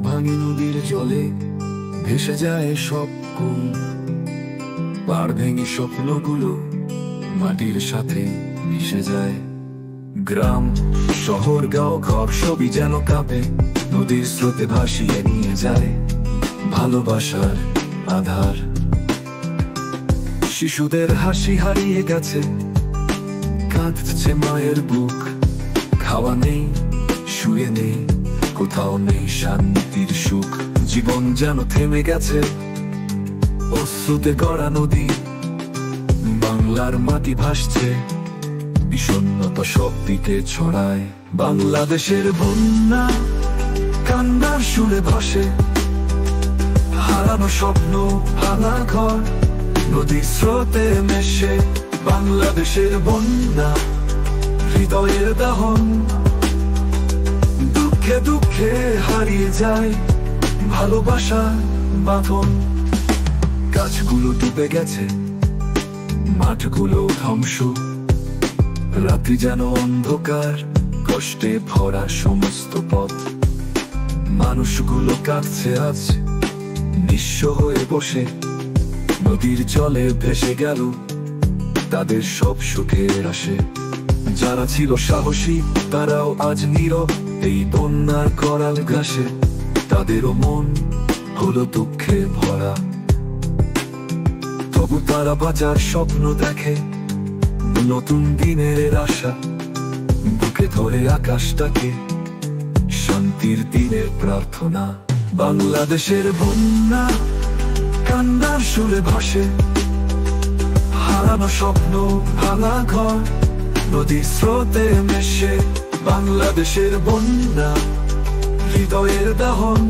ভাঙে নদীর জলে, ভেসে যায় সব কুল। পাড় ভেঙে স্বপ্নগুলো মাটির সাথে মিশে যায়। গ্রাম শহর গাঁও ঘর সবই যেন কাঁপে, নদীর স্রোতে ভাসিয়ে নিয়ে যায় ভালোবাসার আধার। শিশুদের হাসি হারিয়ে গেছে, কাঁদছে মায়ের বুক। খাওয়া নেই, শুয়ে নেই, কোথাও নেই শান্তির সুখ। জীবন যেন থেমে গেছে অশ্রুতে গড়া নদী। বাংলার মাটি ভাসছে, বিষণ্ণতা সব দিকে ছড়ায়। বাংলাদেশের বন্যা কান্নার সুরে ভাসে, হারানো স্বপ্ন ভাঙা ঘর নদীর স্রোতে মেশে। বাংলাদেশের বন্যা হৃদয়ের দাহন, দুঃখে দুঃখে হারিয়ে যায় ভালোবাসা বাঁধন। গাছগুলো ডুবে গেছে, মাঠগুলো ধ্বংস, রাত্রি যেন অন্ধকার, কষ্টে ভরা সমস্ত পথ। মানুষগুলো কাঁদছে আজ নিঃস্ব হয়ে বসে, নদীর জলে ভেসে গেল তাদের সব সুখের আসে। যারা ছিল সাহসী তারাও আজ নীরব এই বন্যার করাল ঘাসে। তাদেরও মন হলো দুঃখে ভরা, তবু তারা বাঁচার স্বপ্ন দেখে, নতুন দিনের আশা বুকে ধরে আকাশটাকে, শান্তির দিনের প্রার্থনা। বাংলাদেশের বন্যা কান্নার সুরে ভাসে, হারানো স্বপ্ন ভাঙা ঘর নদীর স্রোতে মেশে। বাংলাদেশের বন্যা হৃদয়ের দাহন।